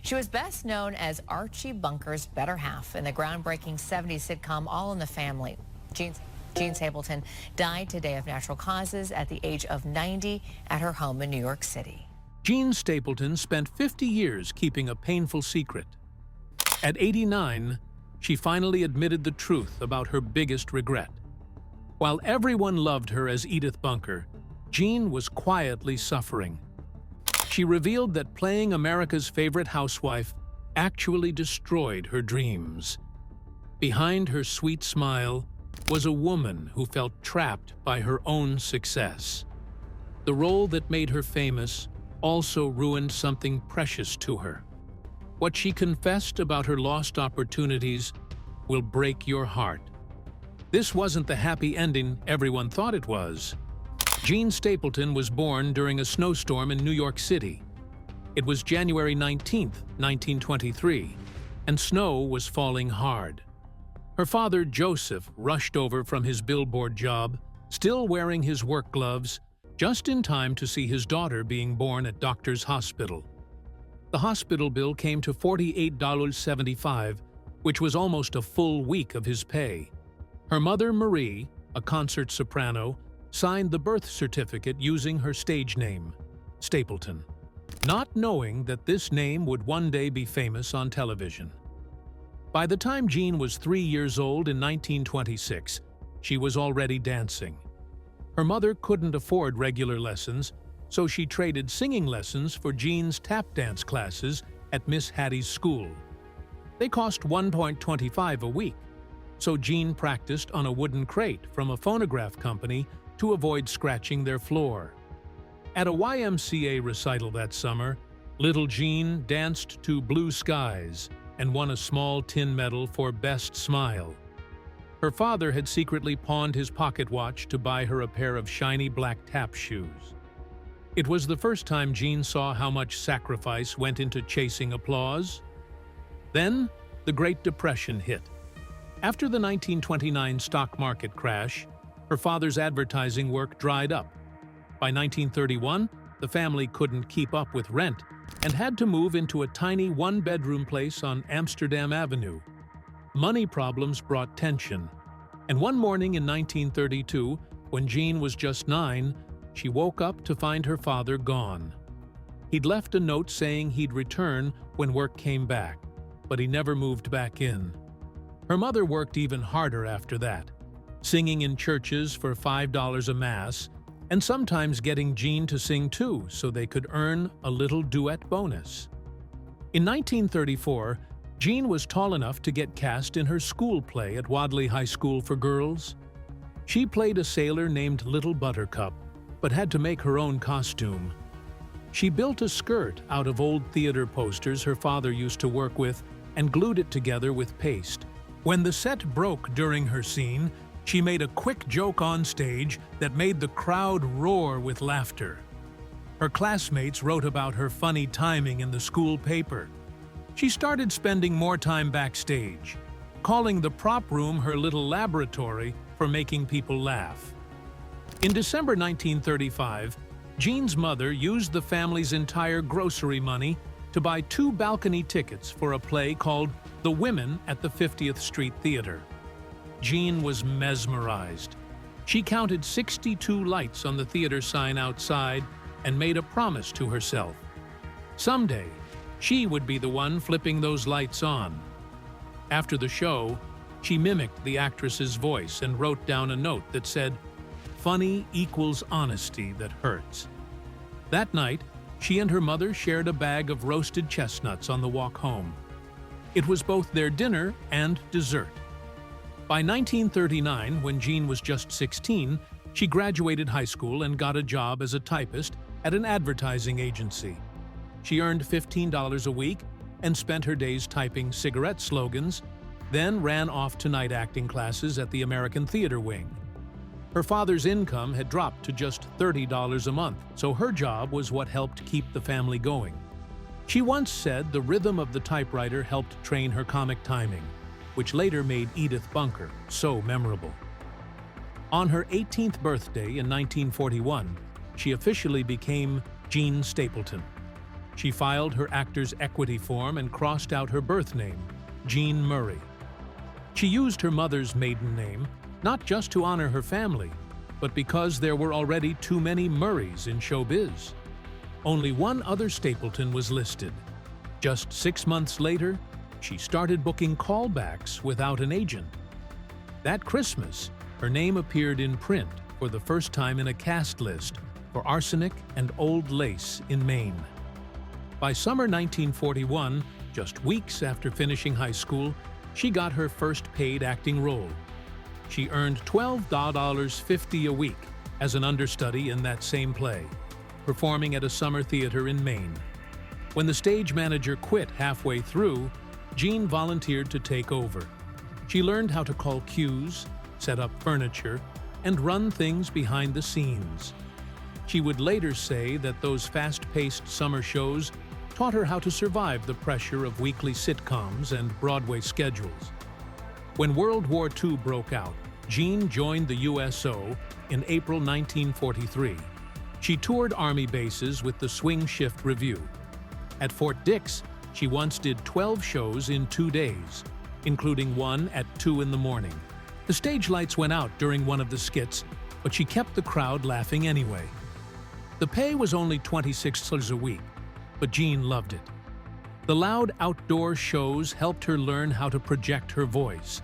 She was best known as Archie Bunker's better half in the groundbreaking 70s sitcom All in the Family. Jean Stapleton died today of natural causes at the age of 90 at her home in New York City. Jean Stapleton spent 50 years keeping a painful secret. At 89, she finally admitted the truth about her biggest regret. While everyone loved her as Edith Bunker, Jean was quietly suffering. She revealed that playing America's favorite housewife actually destroyed her dreams. Behind her sweet smile was a woman who felt trapped by her own success. The role that made her famous also ruined something precious to her. What she confessed about her lost opportunities will break your heart. This wasn't the happy ending everyone thought it was. Jean Stapleton was born during a snowstorm in New York City. It was January 19, 1923, and snow was falling hard. Her father, Joseph, rushed over from his billboard job, still wearing his work gloves, just in time to see his daughter being born at Doctor's Hospital. The hospital bill came to $48.75, which was almost a full week of his pay. Her mother, Marie, a concert soprano, signed the birth certificate using her stage name, Stapleton, not knowing that this name would one day be famous on television. By the time Jean was 3 years old in 1926, she was already dancing. Her mother couldn't afford regular lessons, so she traded singing lessons for Jean's tap dance classes at Miss Hattie's school. They cost $1.25 a week, so Jean practiced on a wooden crate from a phonograph company to avoid scratching their floor. At a YMCA recital that summer, little Jean danced to Blue Skies and won a small tin medal for Best Smile. Her father had secretly pawned his pocket watch to buy her a pair of shiny black tap shoes. It was the first time Jean saw how much sacrifice went into chasing applause. Then, the Great Depression hit. After the 1929 stock market crash, her father's advertising work dried up. By 1931, the family couldn't keep up with rent and had to move into a tiny one-bedroom place on Amsterdam Avenue. Money problems brought tension, and one morning in 1932, when Jean was just 9, she woke up to find her father gone. He'd left a note saying he'd return when work came back, but he never moved back in. Her mother worked even harder after that, singing in churches for $5 a mass, and sometimes getting Jean to sing too so they could earn a little duet bonus. In 1934, Jean was tall enough to get cast in her school play at Wadley High School for Girls. She played a sailor named Little Buttercup, but had to make her own costume. She built a skirt out of old theater posters her father used to work with and glued it together with paste. When the set broke during her scene, she made a quick joke on stage that made the crowd roar with laughter. Her classmates wrote about her funny timing in the school paper. She started spending more time backstage, calling the prop room her little laboratory for making people laugh. In December 1935, Jean's mother used the family's entire grocery money to buy 2 balcony tickets for a play called The Women at the 50th Street Theater. Jean was mesmerized. She counted 62 lights on the theater sign outside and made a promise to herself. Someday, she would be the one flipping those lights on. After the show, she mimicked the actress's voice and wrote down a note that said, "Funny equals honesty that hurts." That night, she and her mother shared a bag of roasted chestnuts on the walk home. It was both their dinner and dessert. By 1939, when Jean was just 16, she graduated high school and got a job as a typist at an advertising agency. She earned $15 a week and spent her days typing cigarette slogans, then ran off to night acting classes at the American Theater Wing. Her father's income had dropped to just $30 a month, so her job was what helped keep the family going. She once said the rhythm of the typewriter helped train her comic timing, which later made Edith Bunker so memorable. On her 18th birthday in 1941, she officially became Jean Stapleton. She filed her actor's equity form and crossed out her birth name, Jean Murray. She used her mother's maiden name, not just to honor her family, but because there were already too many Murrays in showbiz. Only one other Stapleton was listed. Just 6 months later, she started booking callbacks without an agent. That Christmas, her name appeared in print for the first time in a cast list for Arsenic and Old Lace in Maine. By summer 1941, just weeks after finishing high school, she got her first paid acting role. She earned $12.50 a week as an understudy in that same play, performing at a summer theater in Maine. When the stage manager quit halfway through, Jean volunteered to take over. She learned how to call cues, set up furniture, and run things behind the scenes. She would later say that those fast-paced summer shows taught her how to survive the pressure of weekly sitcoms and Broadway schedules. When World War II broke out, Jean joined the USO in April 1943. She toured Army bases with the Swing Shift Review. At Fort Dix, she once did 12 shows in 2 days, including one at 2 in the morning. The stage lights went out during one of the skits, but she kept the crowd laughing anyway. The pay was only $26 a week, but Jean loved it. The loud outdoor shows helped her learn how to project her voice,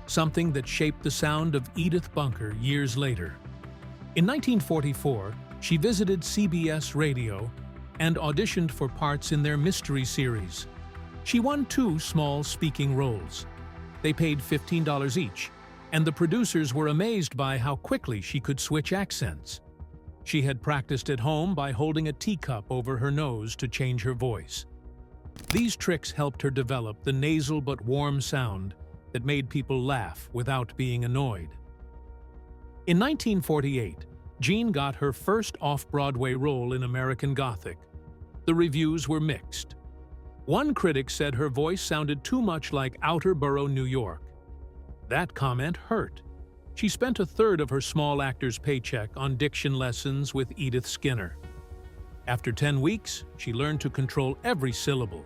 something that shaped the sound of Edith Bunker years later. In 1944, she visited CBS Radio and auditioned for parts in their mystery series. She won 2 small speaking roles. They paid $15 each, and the producers were amazed by how quickly she could switch accents. She had practiced at home by holding a teacup over her nose to change her voice. These tricks helped her develop the nasal but warm sound that made people laugh without being annoyed. In 1948, Jean got her first off-Broadway role in American Gothic. The reviews were mixed. One critic said her voice sounded too much like Outer Borough, New York. That comment hurt. She spent a third of her small actor's paycheck on diction lessons with Edith Skinner. After 10 weeks, she learned to control every syllable,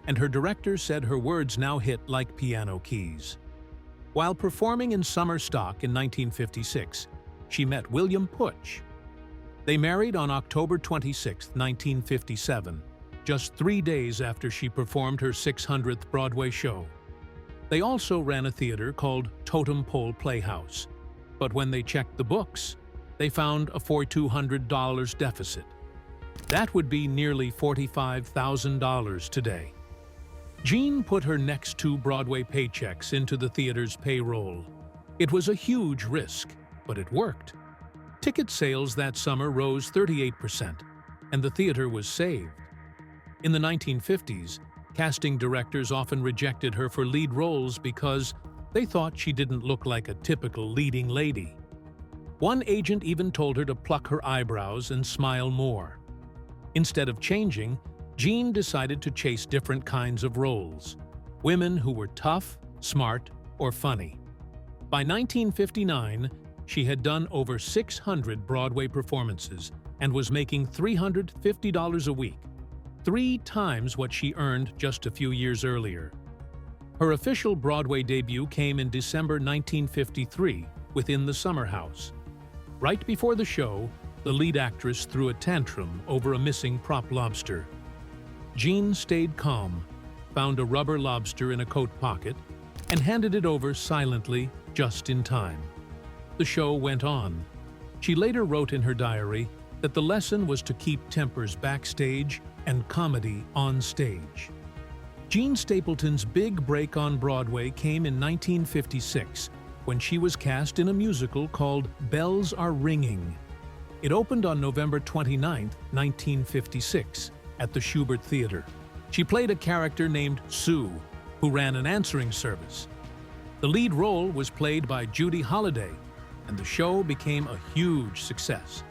and her director said her words now hit like piano keys. While performing in summer stock in 1956, she met William Putch. They married on October 26, 1957, just 3 days after she performed her 600th Broadway show. They also ran a theater called Totem Pole Playhouse, but when they checked the books, they found a $4,200 deficit. That would be nearly $45,000 today. Jean put her next 2 Broadway paychecks into the theater's payroll. It was a huge risk, but it worked. Ticket sales that summer rose 38%, and the theater was saved. In the 1950s, casting directors often rejected her for lead roles because they thought she didn't look like a typical leading lady. One agent even told her to pluck her eyebrows and smile more. Instead of changing, Jean decided to chase different kinds of roles, women who were tough, smart, or funny. By 1959, she had done over 600 Broadway performances and was making $350 a week, 3 times what she earned just a few years earlier. Her official Broadway debut came in December 1953 within the Summer House. Right before the show, the lead actress threw a tantrum over a missing prop lobster. Jean stayed calm, found a rubber lobster in a coat pocket, and handed it over silently just in time. The show went on. She later wrote in her diary that the lesson was to keep tempers backstage and comedy on stage. Jean Stapleton's big break on Broadway came in 1956 when she was cast in a musical called Bells Are Ringing. It opened on November 29, 1956, at the Schubert Theater. She played a character named Sue, who ran an answering service. The lead role was played by Judy Holliday, and the show became a huge success.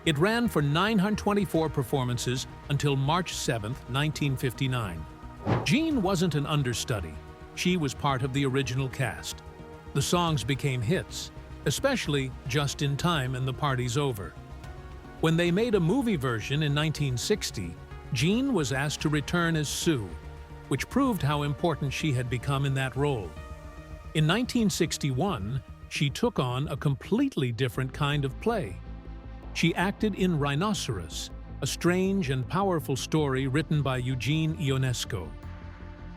It ran for 924 performances until March 7, 1959. Jean wasn't an understudy. She was part of the original cast. The songs became hits, especially Just in Time and The Party's Over. When they made a movie version in 1960, Jean was asked to return as Sue, which proved how important she had become in that role. In 1961, she took on a completely different kind of play. She acted in Rhinoceros, a strange and powerful story written by Eugene Ionesco.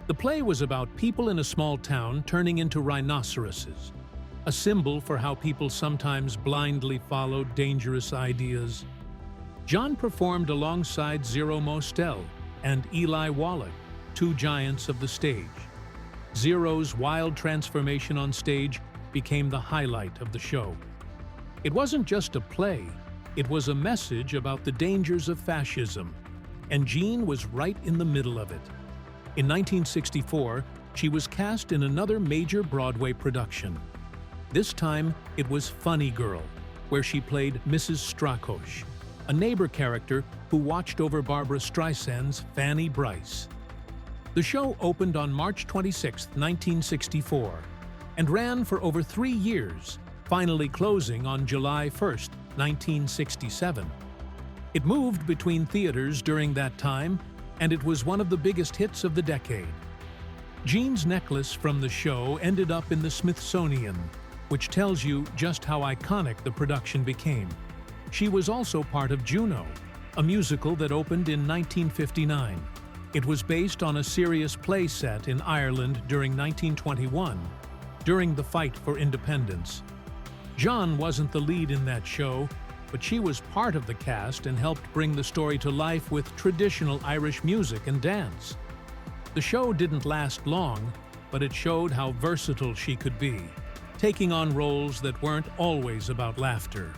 The play was about people in a small town turning into rhinoceroses, a symbol for how people sometimes blindly follow dangerous ideas. John performed alongside Zero Mostel and Eli Wallach, two giants of the stage. Zero's wild transformation on stage became the highlight of the show. It wasn't just a play, it was a message about the dangers of fascism, and Jean was right in the middle of it. In 1964, she was cast in another major Broadway production. This time, it was Funny Girl, where she played Mrs. Strakosch, a neighbor character who watched over Barbra Streisand's Fanny Brice. The show opened on March 26, 1964, and ran for over 3 years, finally closing on July 1, 1967. It moved between theaters during that time, and it was one of the biggest hits of the decade. Jean's necklace from the show ended up in the Smithsonian, which tells you just how iconic the production became. She was also part of Juno, a musical that opened in 1959. It was based on a serious play set in Ireland during 1921, during the fight for independence. Jean wasn't the lead in that show, but she was part of the cast and helped bring the story to life with traditional Irish music and dance. The show didn't last long, but it showed how versatile she could be, taking on roles that weren't always about laughter.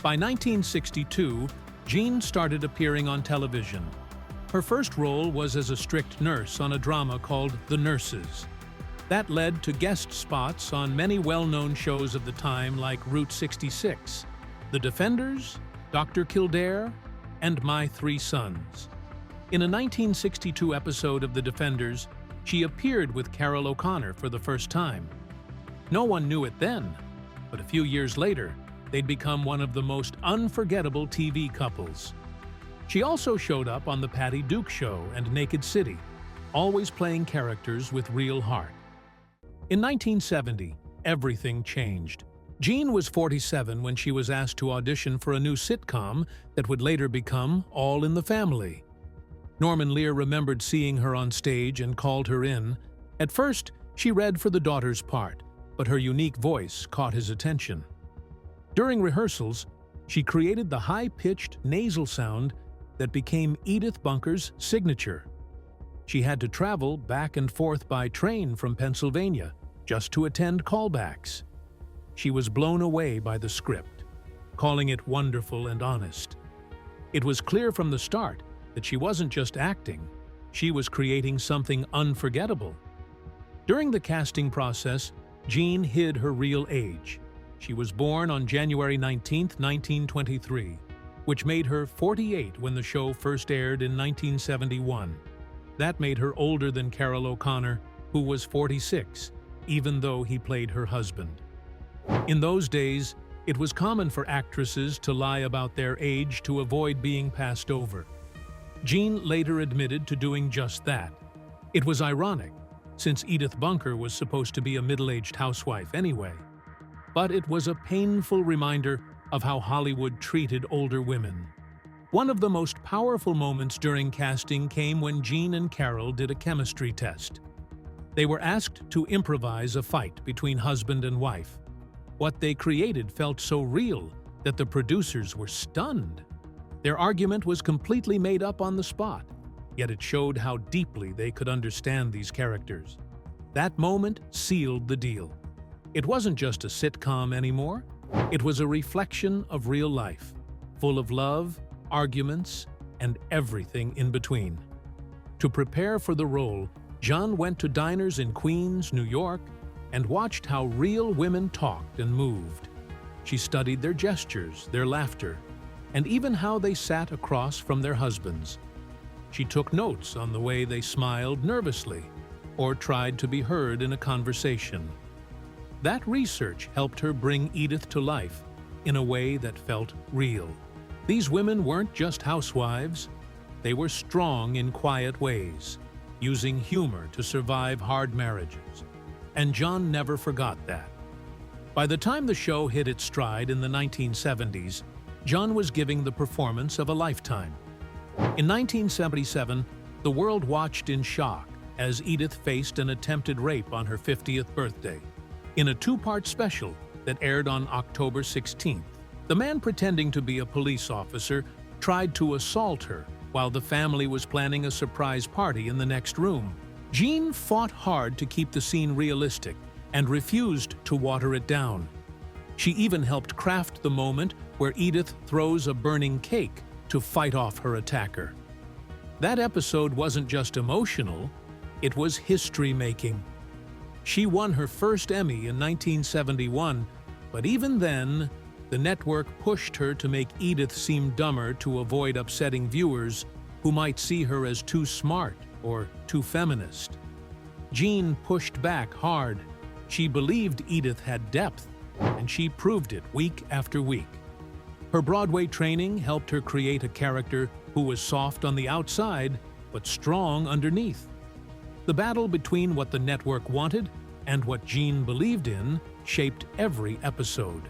By 1962, Jean started appearing on television. Her first role was as a strict nurse on a drama called The Nurses. That led to guest spots on many well-known shows of the time like Route 66, The Defenders, Dr. Kildare, and My Three Sons. In a 1962 episode of The Defenders, she appeared with Carol O'Connor for the first time. No one knew it then, but a few years later, they'd become one of the most unforgettable TV couples. She also showed up on The Patty Duke Show and Naked City, always playing characters with real heart. In 1970, everything changed. Jean was 47 when she was asked to audition for a new sitcom that would later become All in the Family. Norman Lear remembered seeing her on stage and called her in. At first, she read for the daughter's part, but her unique voice caught his attention. During rehearsals, she created the high-pitched nasal sound that became Edith Bunker's signature. She had to travel back and forth by train from Pennsylvania just to attend callbacks. She was blown away by the script, calling it wonderful and honest. It was clear from the start that she wasn't just acting, she was creating something unforgettable. During the casting process, Jean hid her real age. She was born on January 19, 1923, which made her 48 when the show first aired in 1971. That made her older than Carol O'Connor, who was 46, even though he played her husband. In those days, it was common for actresses to lie about their age to avoid being passed over. Jean later admitted to doing just that. It was ironic, since Edith Bunker was supposed to be a middle-aged housewife anyway. But it was a painful reminder of how Hollywood treated older women. One of the most powerful moments during casting came when Jean and Carol did a chemistry test. They were asked to improvise a fight between husband and wife. What they created felt so real that the producers were stunned. Their argument was completely made up on the spot, yet it showed how deeply they could understand these characters. That moment sealed the deal. It wasn't just a sitcom anymore, it was a reflection of real life, full of love, arguments, and everything in between. To prepare for the role, Jean went to diners in Queens, New York, and watched how real women talked and moved. She studied their gestures, their laughter, and even how they sat across from their husbands. She took notes on the way they smiled nervously or tried to be heard in a conversation. That research helped her bring Edith to life in a way that felt real. These women weren't just housewives, they were strong in quiet ways, using humor to survive hard marriages. And John never forgot that. By the time the show hit its stride in the 1970s, John was giving the performance of a lifetime. In 1977, the world watched in shock as Edith faced an attempted rape on her 50th birthday. In a two-part special that aired on October 16th, the man pretending to be a police officer tried to assault her while the family was planning a surprise party in the next room. Jean fought hard to keep the scene realistic and refused to water it down. She even helped craft the moment where Edith throws a burning cake to fight off her attacker. That episode wasn't just emotional, it was history-making. She won her first Emmy in 1971, but even then, the network pushed her to make Edith seem dumber to avoid upsetting viewers who might see her as too smart or too feminist. Jean pushed back hard. She believed Edith had depth, and she proved it week after week. Her Broadway training helped her create a character who was soft on the outside but strong underneath. The battle between what the network wanted and what Jean believed in shaped every episode.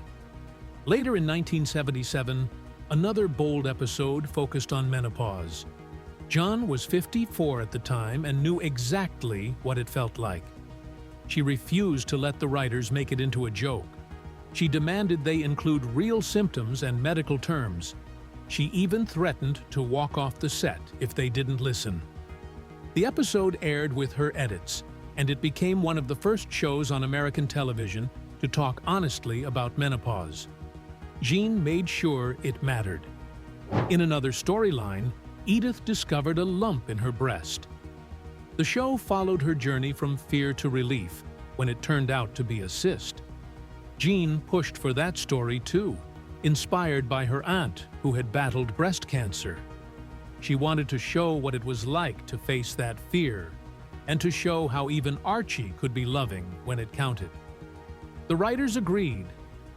Later in 1977, another bold episode focused on menopause. John was 54 at the time and knew exactly what it felt like. She refused to let the writers make it into a joke. She demanded they include real symptoms and medical terms. She even threatened to walk off the set if they didn't listen. The episode aired with her edits, and it became one of the first shows on American television to talk honestly about menopause. Jean made sure it mattered. In another storyline, Edith discovered a lump in her breast. The show followed her journey from fear to relief when it turned out to be a cyst. Jean pushed for that story too, inspired by her aunt who had battled breast cancer. She wanted to show what it was like to face that fear, and to show how even Archie could be loving when it counted. The writers agreed,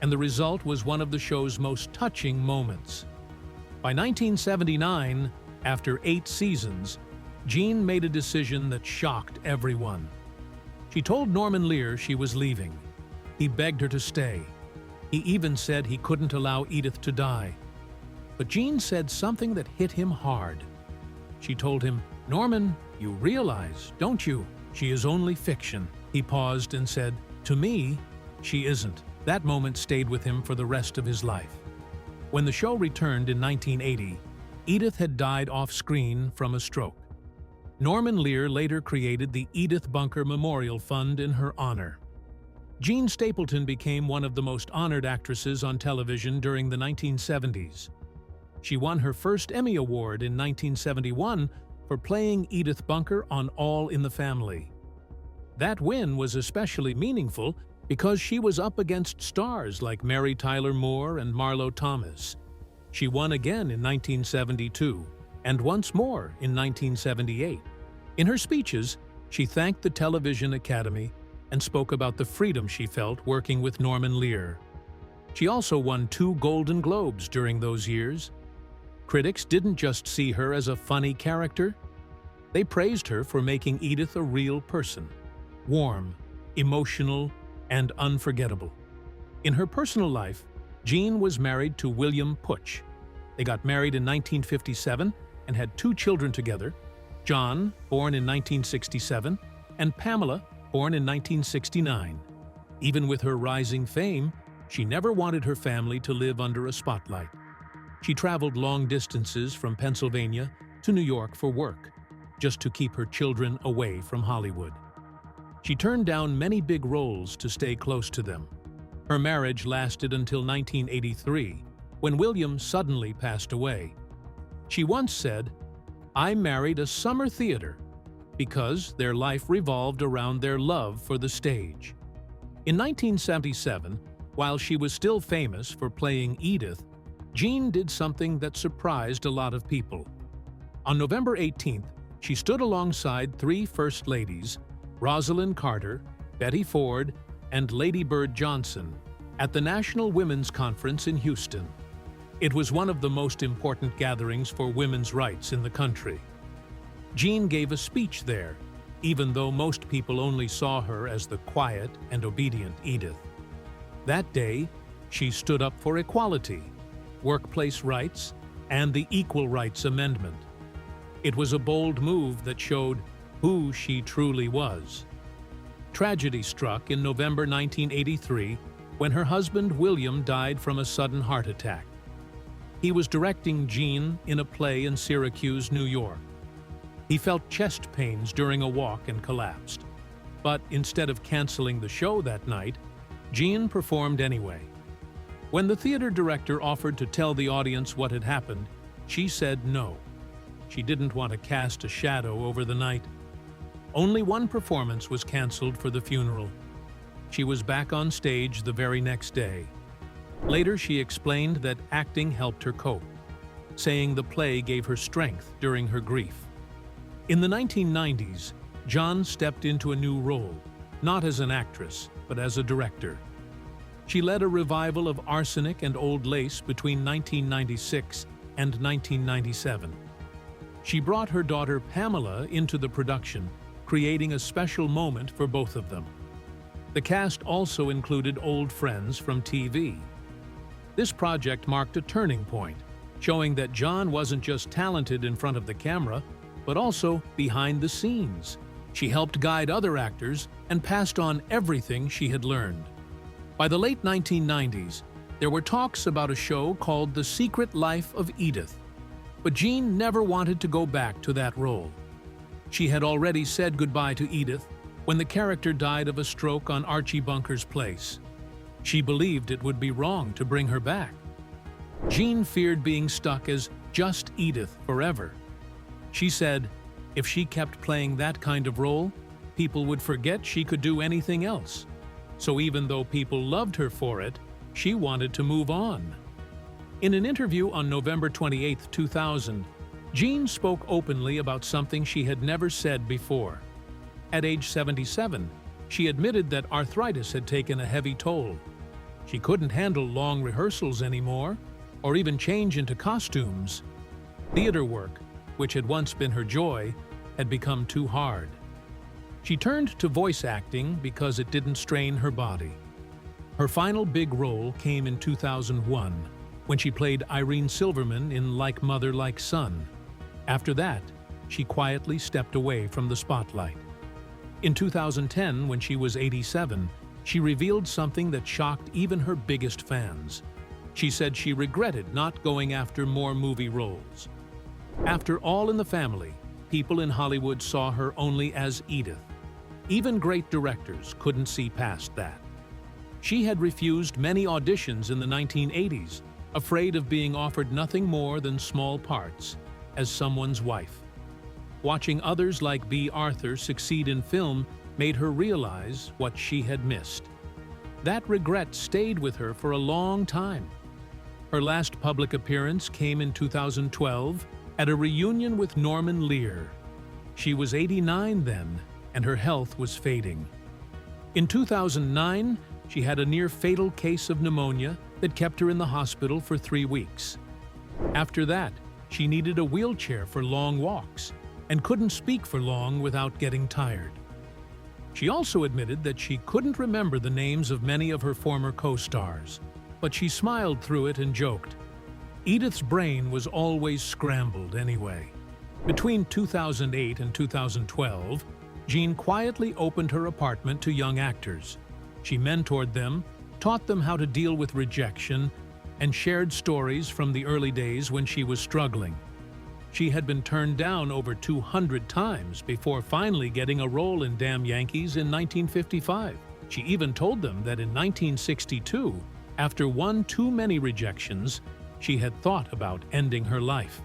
and the result was one of the show's most touching moments. By 1979, after 8 seasons, Jean made a decision that shocked everyone. She told Norman Lear she was leaving. He begged her to stay. He even said he couldn't allow Edith to die. But Jean said something that hit him hard. She told him, "Norman, you realize, don't you, she is only fiction." He paused and said, "To me, she isn't." That moment stayed with him for the rest of his life. When the show returned in 1980, Edith had died off-screen from a stroke. Norman Lear later created the Edith Bunker Memorial Fund in her honor. Jean Stapleton became one of the most honored actresses on television during the 1970s. She won her first Emmy Award in 1971 for playing Edith Bunker on All in the Family. That win was especially meaningful because she was up against stars like Mary Tyler Moore and Marlo Thomas. She won again in 1972, and once more in 1978. In her speeches, she thanked the Television Academy and spoke about the freedom she felt working with Norman Lear. She also won 2 Golden Globes during those years. Critics didn't just see her as a funny character. They praised her for making Edith a real person, warm, emotional, and unforgettable. In her personal life, Jean was married to William Putch. They got married in 1957 and had 2 children together, John, born in 1967, and Pamela, born in 1969. Even with her rising fame, she never wanted her family to live under a spotlight. She traveled long distances from Pennsylvania to New York for work, just to keep her children away from Hollywood. She turned down many big roles to stay close to them. Her marriage lasted until 1983, when William suddenly passed away. She once said, "I married a summer theater," because their life revolved around their love for the stage. In 1977, while she was still famous for playing Edith, Jean did something that surprised a lot of people. On November 18th, she stood alongside 3 First Ladies, Rosalind Carter, Betty Ford, and Lady Bird Johnson, at the National Women's Conference in Houston. It was one of the most important gatherings for women's rights in the country. Jean gave a speech there, even though most people only saw her as the quiet and obedient Edith. That day, she stood up for equality, workplace rights, and the Equal Rights Amendment. It was a bold move that showed who she truly was. Tragedy struck in November 1983 when her husband William died from a sudden heart attack. He was directing Jean in a play in Syracuse, New York. He felt chest pains during a walk and collapsed. But instead of canceling the show that night, Jean performed anyway. When the theater director offered to tell the audience what had happened, she said no. She didn't want to cast a shadow over the night. Only one performance was canceled for the funeral. She was back on stage the very next day. Later, she explained that acting helped her cope, saying the play gave her strength during her grief. In the 1990s, John stepped into a new role, not as an actress, but as a director. She led a revival of Arsenic and Old Lace between 1996 and 1997. She brought her daughter Pamela into the production, creating a special moment for both of them. The cast also included old friends from TV. This project marked a turning point, showing that John wasn't just talented in front of the camera, but also behind the scenes. She helped guide other actors and passed on everything she had learned. By the late 1990s, there were talks about a show called The Secret Life of Edith, but Jean never wanted to go back to that role. She had already said goodbye to Edith when the character died of a stroke on Archie Bunker's place. She believed it would be wrong to bring her back. Jean feared being stuck as just Edith forever. She said, if she kept playing that kind of role, people would forget she could do anything else. So even though people loved her for it, she wanted to move on. In an interview on November 28, 2000, Jean spoke openly about something she had never said before. At age 77, she admitted that arthritis had taken a heavy toll. She couldn't handle long rehearsals anymore, or even change into costumes. Theater work, which had once been her joy, had become too hard. She turned to voice acting because it didn't strain her body. Her final big role came in 2001, when she played Irene Silverman in Like Mother, Like Son. After that, she quietly stepped away from the spotlight. In 2010, when she was 87, she revealed something that shocked even her biggest fans. She said she regretted not going after more movie roles. After All in the Family, people in Hollywood saw her only as Edith. Even great directors couldn't see past that. She had refused many auditions in the 1980s, afraid of being offered nothing more than small parts as someone's wife. Watching others like B. Arthur succeed in film made her realize what she had missed. That regret stayed with her for a long time. Her last public appearance came in 2012 at a reunion with Norman Lear. She was 89 then, and her health was fading. In 2009, she had a near-fatal case of pneumonia that kept her in the hospital for 3 weeks. After that, she needed a wheelchair for long walks and couldn't speak for long without getting tired. She also admitted that she couldn't remember the names of many of her former co-stars, but she smiled through it and joked. Edith's brain was always scrambled anyway. Between 2008 and 2012, Jean quietly opened her apartment to young actors. She mentored them, taught them how to deal with rejection, and shared stories from the early days when she was struggling. She had been turned down over 200 times before finally getting a role in Damn Yankees in 1955. She even told them that in 1962, after one too many rejections, she had thought about ending her life.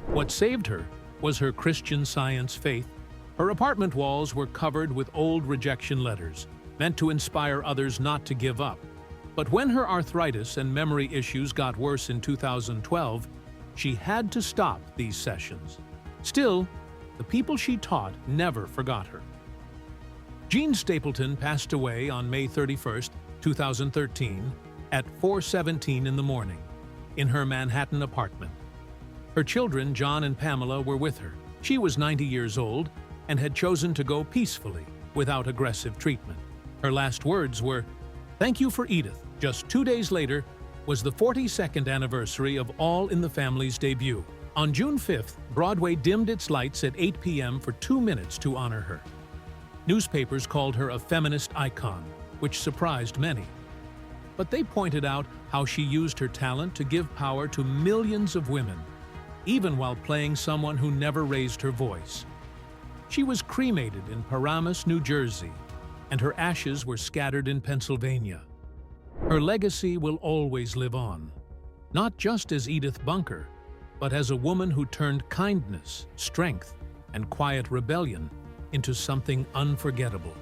What saved her was her Christian Science faith. Her apartment walls were covered with old rejection letters, meant to inspire others not to give up. But when her arthritis and memory issues got worse in 2012, she had to stop these sessions. Still, the people she taught never forgot her. Jean Stapleton passed away on May 31, 2013, at 4:17 in the morning. in her Manhattan apartment. Her children, John and Pamela, were with her. She was 90 years old and had chosen to go peacefully, without aggressive treatment. Her last words were, "Thank you for Edith." Just 2 days later was the 42nd anniversary of All in the Family's debut. On June 5th, Broadway dimmed its lights at 8 p.m. for 2 minutes to honor her. Newspapers called her a feminist icon, which surprised many. But they pointed out how she used her talent to give power to millions of women, even while playing someone who never raised her voice. She was cremated in Paramus, New Jersey, and her ashes were scattered in Pennsylvania. Her legacy will always live on, not just as Edith Bunker, but as a woman who turned kindness, strength, and quiet rebellion into something unforgettable.